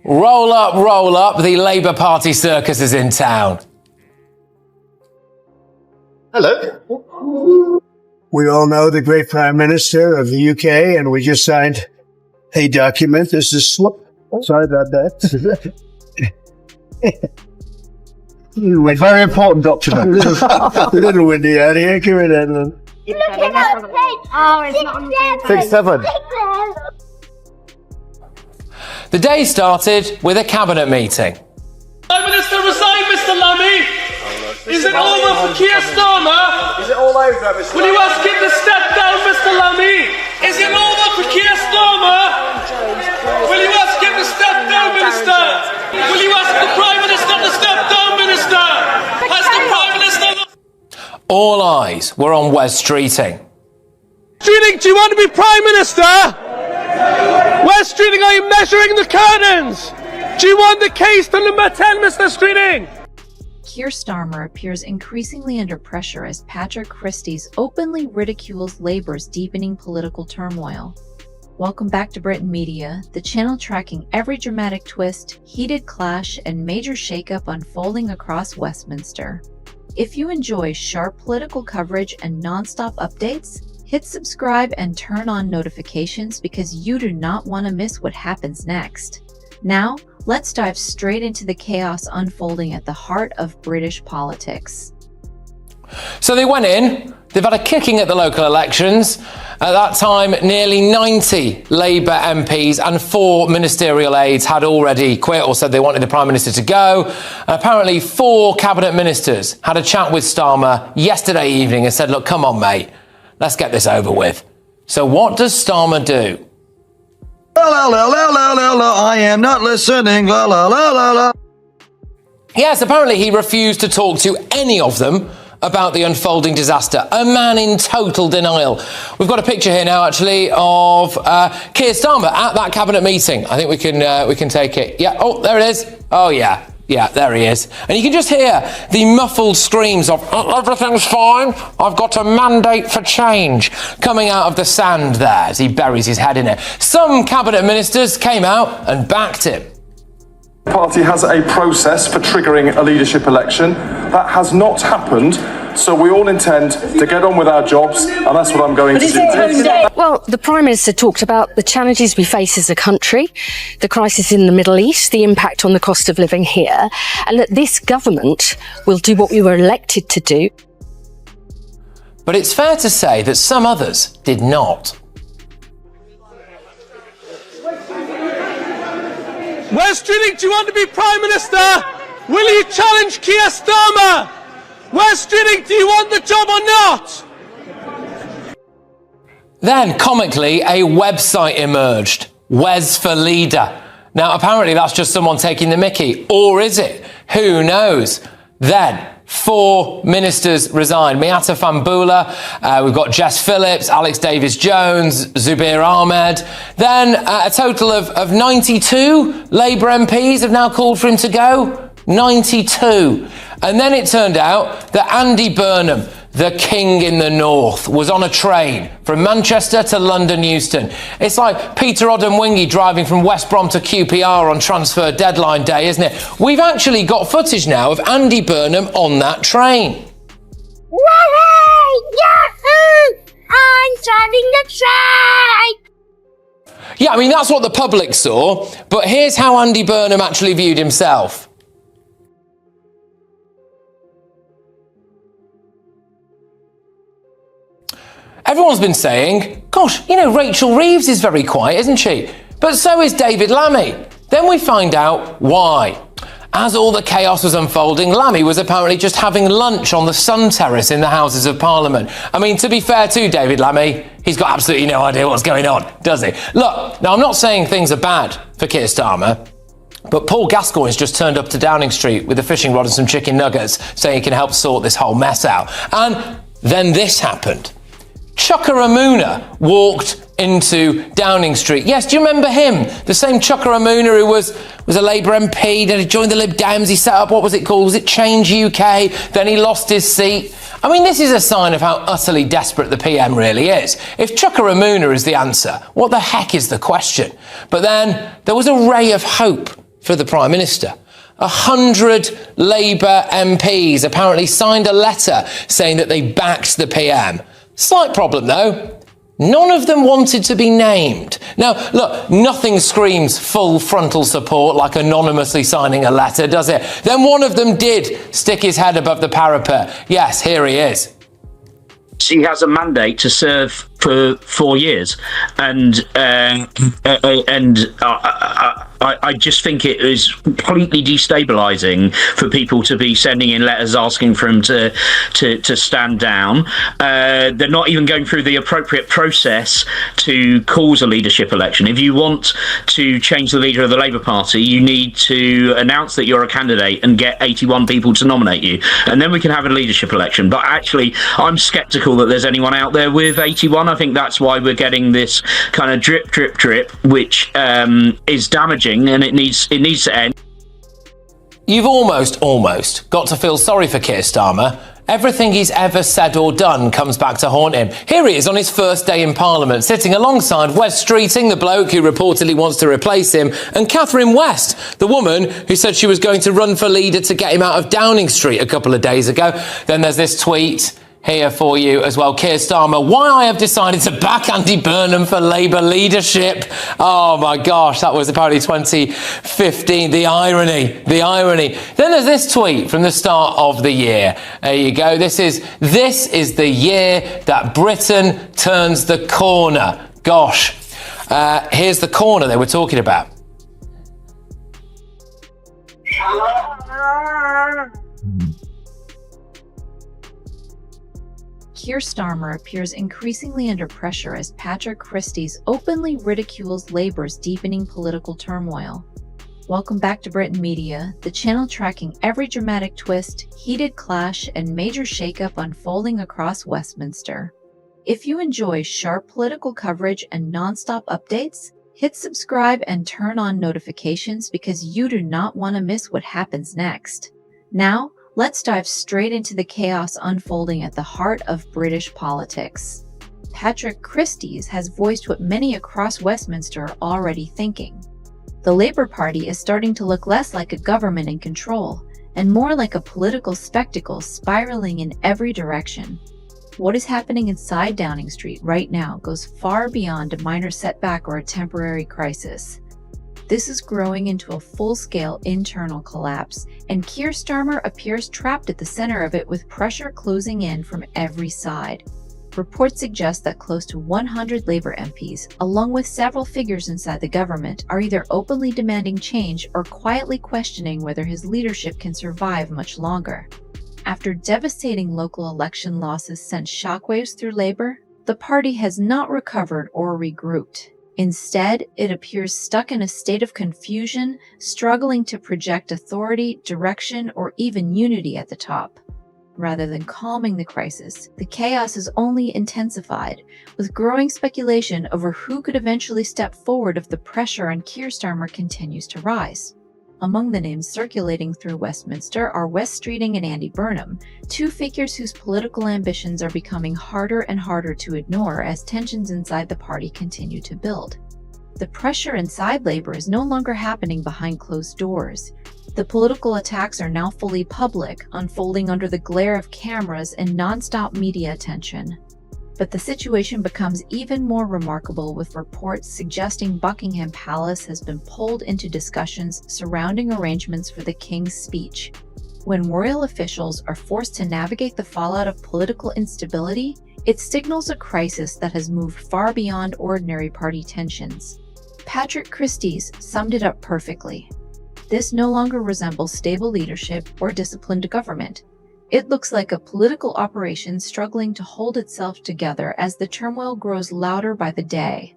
Roll up, the Labour Party circus is in town. Hello. We all know the great Prime Minister of the UK, and we just signed a document. This is sorry about that. Very important document. A little windy out here. Give it in. Oh, it's not on the 6-7. The day started with a cabinet meeting. Prime Minister resign, Mr. Lammy. Is it over for Keir Starmer? Is it all over, Mr. Will you ask him to step down, Mr. Lammy? Is it over for Keir Starmer? Will you ask him to step down, Minister? Will you ask the Prime Minister to step down, Minister? Has the Prime Minister... All eyes were on Wes Streeting. Streeting, do you want to be Prime Minister? Wes Streeting, are you measuring the curtains? Do you want the case to number 10, Mr. Streeting? Keir Starmer appears increasingly under pressure as Patrick Christys openly ridicules Labour's deepening political turmoil. Welcome back to Britain Media, the channel tracking every dramatic twist, heated clash, and major shakeup unfolding across Westminster. If you enjoy sharp political coverage and non-stop updates, hit subscribe and turn on notifications because you do not want to miss what happens next. Now, let's dive straight into the chaos unfolding at the heart of British politics. So they went in, they've had a kicking at the local elections. At that time, nearly 90 Labour MPs and 4 ministerial aides had already quit or said they wanted the Prime Minister to go. And apparently 4 cabinet ministers had a chat with Starmer yesterday evening and said, look, come on, mate, let's get this over with. So what does Starmer do? I am not listening. La la la la la. Yes, apparently he refused to talk to any of them about the unfolding disaster. A man in total denial. We've got a picture here now, actually, of Keir Starmer at that cabinet meeting. I think we can take it. Yeah. Oh, there it is. Oh, yeah. Yeah, there he is. And you can just hear the muffled screams of, everything's fine, I've got a mandate for change, coming out of the sand there as he buries his head in it. Some cabinet ministers came out and backed him. The party has a process for triggering a leadership election. That has not happened, so we all intend to get on with our jobs, and that's what I'm going to do. Well, the Prime Minister talked about the challenges we face as a country, the crisis in the Middle East, the impact on the cost of living here, and that this government will do what we were elected to do. But it's fair to say that some others did not. Wes Streeting, do you want to be Prime Minister? Will you challenge Keir Starmer? Wes Streeting, do you want the job or not? Then, comically, a website emerged, Wes for Leader. Now, apparently that's just someone taking the mickey, or is it? Who knows? Then, 4 ministers resigned. Miatta Fambula, we've got Jess Phillips, Alex Davies-Jones, Zubair Ahmed. Then a total of 92 Labour MPs have now called for him to go. 92. And then it turned out that Andy Burnham, the king in the north, was on a train from Manchester to London Euston. It's like Peter Odemwingie driving from West Brom to QPR on transfer deadline day, isn't it? We've actually got footage now of Andy Burnham on that train. Yahoo! I'm driving the train! Yeah, I mean, that's what the public saw, but here's how Andy Burnham actually viewed himself. Everyone's been saying, gosh, you know, Rachel Reeves is very quiet, isn't she? But so is David Lammy. Then we find out why. As all the chaos was unfolding, Lammy was apparently just having lunch on the sun terrace in the Houses of Parliament. I mean, to be fair to David Lammy, he's got absolutely no idea what's going on, does he? Look, now I'm not saying things are bad for Keir Starmer, but Paul Gascoigne's just turned up to Downing Street with a fishing rod and some chicken nuggets, saying he can help sort this whole mess out. And then this happened. Chuka Umunna walked into Downing Street. Yes, do you remember him? The same Chuka Umunna who was a Labour MP, then he joined the Lib Dems, he set up, what was it called? Was it Change UK? Then he lost his seat. I mean, this is a sign of how utterly desperate the PM really is. If Chuka Umunna is the answer, what the heck is the question? But then there was a ray of hope for the Prime Minister. 100 Labour MPs apparently signed a letter saying that they backed the PM. Slight problem though. None of them wanted to be named. Now, look, nothing screams full frontal support like anonymously signing a letter, does it? Then one of them did stick his head above the parapet. Yes, here he is. He has a mandate to serve for 4 years, and I just think it is completely destabilising for people to be sending in letters asking for him to stand down. They're not even going through the appropriate process to cause a leadership election. If you want to change the leader of the Labour Party, you need to announce that you're a candidate and get 81 people to nominate you, and then we can have a leadership election. But actually, I'm sceptical that there's anyone out there with 81. I think that's why we're getting this kind of drip, drip, drip, which is damaging, and it needs to end. You've almost got to feel sorry for Keir Starmer. Everything he's ever said or done comes back to haunt him. Here he is on his first day in Parliament, sitting alongside Wes Streeting, the bloke who reportedly wants to replace him, and Catherine West, the woman who said she was going to run for leader to get him out of Downing Street a couple of days ago. Then there's this tweet here for you as well. Keir Starmer, why I have decided to back Andy Burnham for Labour leadership. Oh my gosh, that was apparently 2015. The irony. Then there's this tweet from the start of the year. There you go. This is the year that Britain turns the corner. Gosh, here's the corner they were talking about. Keir Starmer appears increasingly under pressure as Patrick Christys openly ridicules Labour's deepening political turmoil. Welcome back to Britain Media, the channel tracking every dramatic twist, heated clash, and major shakeup unfolding across Westminster. If you enjoy sharp political coverage and non-stop updates, hit subscribe and turn on notifications because you do not want to miss what happens next. Now, let's dive straight into the chaos unfolding at the heart of British politics. Patrick Christys has voiced what many across Westminster are already thinking. The Labour Party is starting to look less like a government in control and more like a political spectacle spiraling in every direction. What is happening inside Downing Street right now goes far beyond a minor setback or a temporary crisis. This is growing into a full-scale internal collapse, and Keir Starmer appears trapped at the center of it with pressure closing in from every side. Reports suggest that close to 100 Labour MPs, along with several figures inside the government, are either openly demanding change or quietly questioning whether his leadership can survive much longer. After devastating local election losses sent shockwaves through Labour, the party has not recovered or regrouped. Instead, it appears stuck in a state of confusion, struggling to project authority, direction, or even unity at the top. Rather than calming the crisis, the chaos is only intensified, with growing speculation over who could eventually step forward if the pressure on Keir Starmer continues to rise. Among the names circulating through Westminster are Wes Streeting and Andy Burnham, two figures whose political ambitions are becoming harder and harder to ignore as tensions inside the party continue to build. The pressure inside Labour is no longer happening behind closed doors. The political attacks are now fully public, unfolding under the glare of cameras and non-stop media attention. But the situation becomes even more remarkable with reports suggesting Buckingham Palace has been pulled into discussions surrounding arrangements for the King's speech. When royal officials are forced to navigate the fallout of political instability, it signals a crisis that has moved far beyond ordinary party tensions. Patrick Christys summed it up perfectly. This no longer resembles stable leadership or disciplined government. It looks like a political operation struggling to hold itself together as the turmoil grows louder by the day.